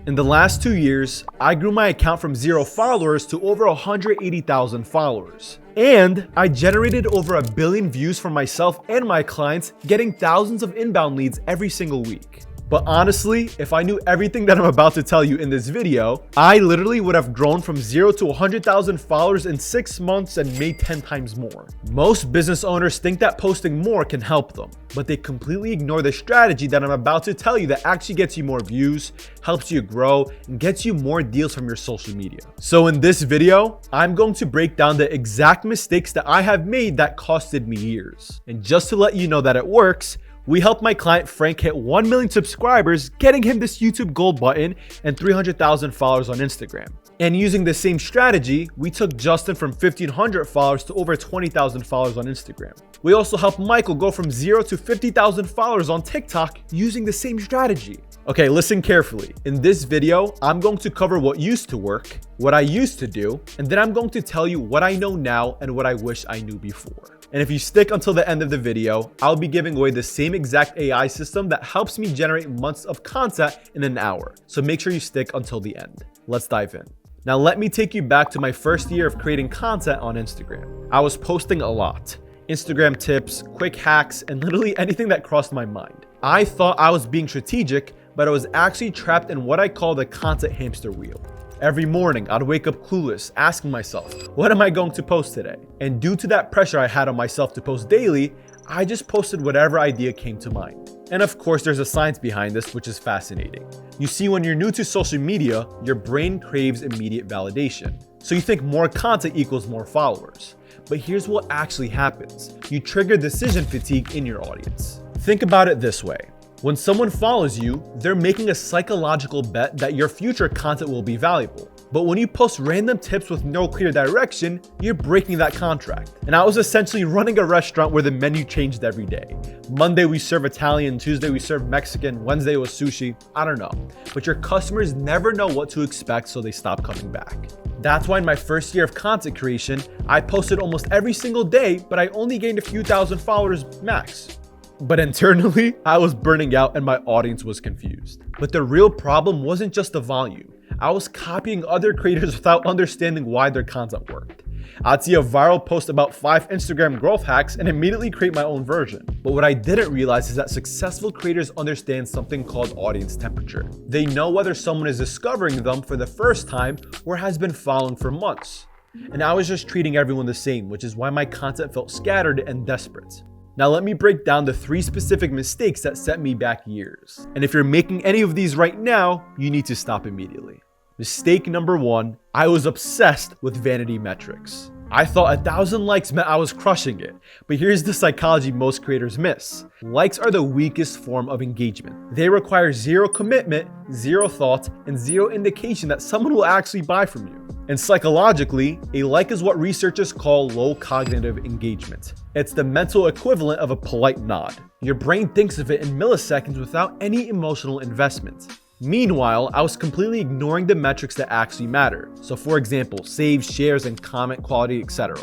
In the last 2 years, I grew my account from 0 followers to over 180,000 followers. And I generated over 1 billion views for myself and my clients, getting thousands of inbound leads every single week. But honestly, if I knew everything that I'm about to tell you in this video, I literally would have grown from 0 to 100,000 followers in 6 months and made 10 times more. Most business owners think that posting more can help them, but they completely ignore the strategy that I'm about to tell you that actually gets you more views, helps you grow, and gets you more deals from your social media. So in this video, I'm going to break down the exact mistakes that I have made that costed me years. And just to let you know that it works, we helped my client Frank hit 1 million subscribers, getting him this YouTube Gold button and 300,000 followers on Instagram. And using the same strategy, we took Justin from 1,500 followers to over 20,000 followers on Instagram. We also helped Michael go from 0 to 50,000 followers on TikTok using the same strategy. Okay, listen carefully. In this video, I'm going to cover what used to work, what I used to do, and then I'm going to tell you what I know now and what I wish I knew before. And if you stick until the end of the video, I'll be giving away the same exact AI system that helps me generate months of content in an hour. So make sure you stick until the end. Let's dive in. Now let me take you back to my first year of creating content on Instagram. I was posting a lot. Instagram tips, quick hacks, and literally anything that crossed my mind. I thought I was being strategic, but I was actually trapped in what I call the content hamster wheel. Every morning, I'd wake up clueless, asking myself, what am I going to post today? And due to that pressure I had on myself to post daily, I just posted whatever idea came to mind. And of course, there's a science behind this, which is fascinating. You see, when you're new to social media, your brain craves immediate validation. So you think more content equals more followers. But here's what actually happens. You trigger decision fatigue in your audience. Think about it this way. When someone follows you, they're making a psychological bet that your future content will be valuable. But when you post random tips with no clear direction, you're breaking that contract. And I was essentially running a restaurant where the menu changed every day. Monday we serve Italian, Tuesday we serve Mexican, Wednesday was sushi, I don't know. But your customers never know what to expect, so they stop coming back. That's why in my first year of content creation, I posted almost every single day, but I only gained a few thousand followers max. But internally, I was burning out and my audience was confused. But the real problem wasn't just the volume. I was copying other creators without understanding why their content worked. I'd see a viral post about 5 Instagram growth hacks and immediately create my own version. But what I didn't realize is that successful creators understand something called audience temperature. They know whether someone is discovering them for the first time or has been following for months. And I was just treating everyone the same, which is why my content felt scattered and desperate. Now let me break down the 3 specific mistakes that set me back years. And if you're making any of these right now, you need to stop immediately. Mistake number 1, I was obsessed with vanity metrics. I thought 1,000 likes meant I was crushing it. But here's the psychology most creators miss. Likes are the weakest form of engagement. They require 0 commitment, 0 thought, and 0 indication that someone will actually buy from you. And psychologically, a like is what researchers call low cognitive engagement. It's the mental equivalent of a polite nod. Your brain thinks of it in milliseconds without any emotional investment. Meanwhile, I was completely ignoring the metrics that actually matter. So for example, saves, shares, and comment quality, etc.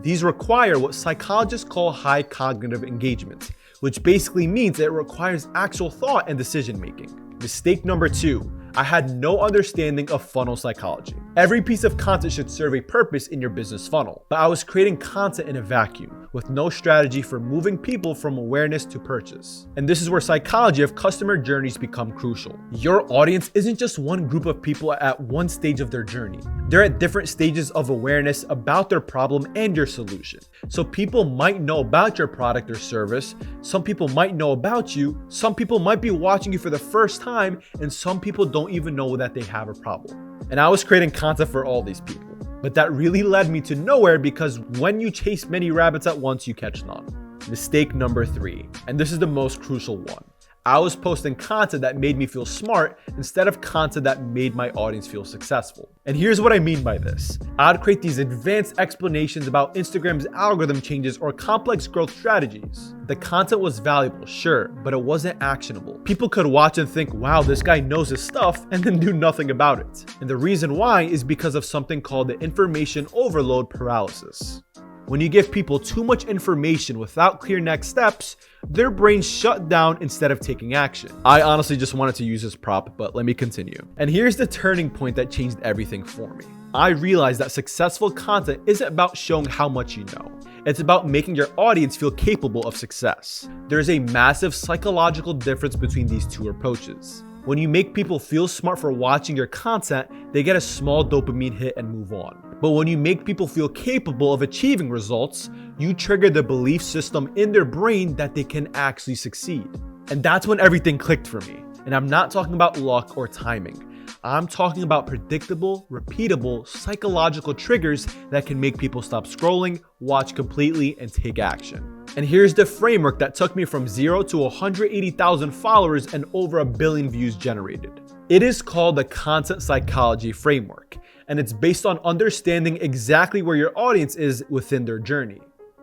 These require what psychologists call high cognitive engagement, which basically means it requires actual thought and decision making. Mistake number 2, I had no understanding of funnel psychology. Every piece of content should serve a purpose in your business funnel, but I was creating content in a vacuum with no strategy for moving people from awareness to purchase. And this is where psychology of customer journeys become crucial. Your audience isn't just one group of people at one stage of their journey. They're at different stages of awareness about their problem and your solution. So people might know about your product or service, some people might know about you, some people might be watching you for the first time, and some people don't even know that they have a problem. And I was creating content for all these people. But that really led me to nowhere, because when you chase many rabbits at once, you catch none. Mistake number 3, and this is the most crucial one. I was posting content that made me feel smart instead of content that made my audience feel successful. And here's what I mean by this. I'd create these advanced explanations about Instagram's algorithm changes or complex growth strategies. The content was valuable, sure, but it wasn't actionable. People could watch and think, wow, this guy knows his stuff, and then do nothing about it. And the reason why is because of something called the information overload paralysis. When you give people too much information without clear next steps, their brains shut down instead of taking action. I honestly just wanted to use this prop, but let me continue. And here's the turning point that changed everything for me. I realized that successful content isn't about showing how much you know. It's about making your audience feel capable of success. There's a massive psychological difference between these two approaches. When you make people feel smart for watching your content, they get a small dopamine hit and move on. But when you make people feel capable of achieving results, you trigger the belief system in their brain that they can actually succeed. And that's when everything clicked for me. And I'm not talking about luck or timing. I'm talking about predictable, repeatable, psychological triggers that can make people stop scrolling, watch completely, and take action. And here's the framework that took me from 0 to 180,000 followers and over 1 billion views generated. It is called the Content Psychology Framework, and it's based on understanding exactly where your audience is within their journey.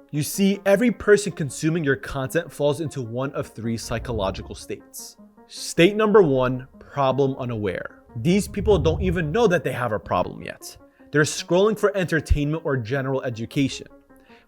You see, every person consuming your content falls into one of 3 psychological states. State number 1, problem unaware. These people don't even know that they have a problem yet. They're scrolling for entertainment or general education.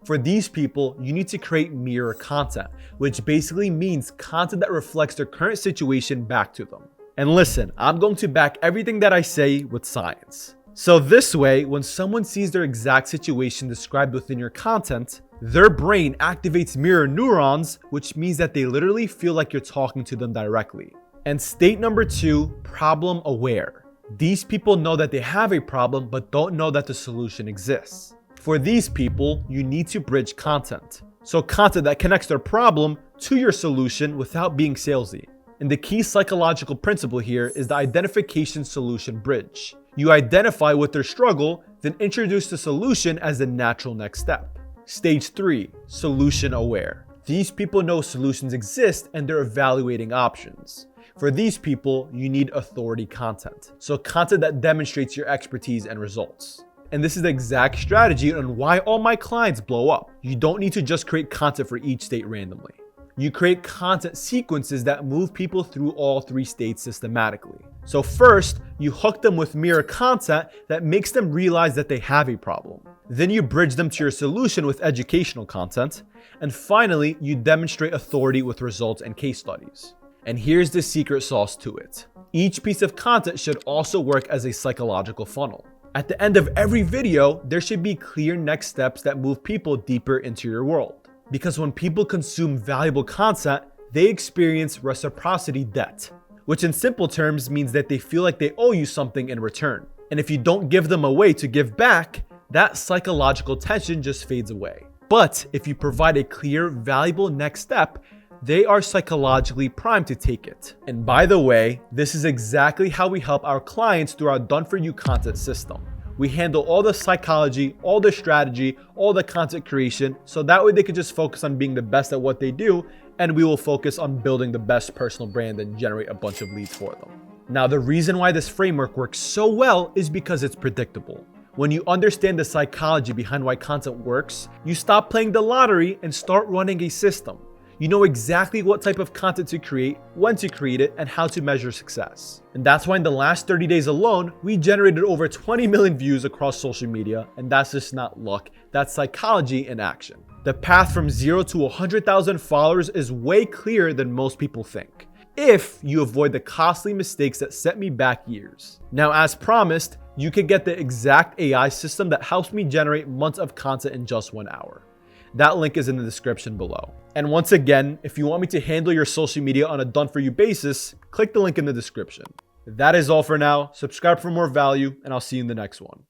For these people, you need to create mirror content, which basically means content that reflects their current situation back to them. And listen, I'm going to back everything that I say with science. So this way, when someone sees their exact situation described within your content, their brain activates mirror neurons, which means that they literally feel like you're talking to them directly. And state number 2, problem aware. These people know that they have a problem, but don't know that the solution exists. For these people, you need to bridge content. So content that connects their problem to your solution without being salesy. And the key psychological principle here is the identification solution bridge. You identify with their struggle, then introduce the solution as the natural next step. Stage 3, solution aware. These people know solutions exist and they're evaluating options. For these people, you need authority content. So content that demonstrates your expertise and results. And this is the exact strategy on why all my clients blow up. You don't need to just create content for each state randomly. You create content sequences that move people through all 3 states systematically. So first, you hook them with mirror content that makes them realize that they have a problem. Then you bridge them to your solution with educational content. And finally, you demonstrate authority with results and case studies. And here's the secret sauce to it. Each piece of content should also work as a psychological funnel. At the end of every video, there should be clear next steps that move people deeper into your world. Because when people consume valuable content, they experience reciprocity debt, which in simple terms means that they feel like they owe you something in return. And if you don't give them a way to give back, that psychological tension just fades away. But if you provide a clear, valuable next step, they are psychologically primed to take it. And by the way, this is exactly how we help our clients through our done-for-you content system. We handle all the psychology, all the strategy, all the content creation, so that way they can just focus on being the best at what they do, and we will focus on building the best personal brand and generate a bunch of leads for them. Now, the reason why this framework works so well is because it's predictable. When you understand the psychology behind why content works, you stop playing the lottery and start running a system. You know exactly what type of content to create, when to create it, and how to measure success. And that's why in the last 30 days alone, we generated over 20 million views across social media, and that's just not luck, that's psychology in action. The path from 0 to 100,000 followers is way clearer than most people think, if you avoid the costly mistakes that set me back years. Now, as promised, you can get the exact AI system that helps me generate months of content in just 1 hour. That link is in the description below. And once again, if you want me to handle your social media on a done-for-you basis, click the link in the description. That is all for now. Subscribe for more value, and I'll see you in the next one.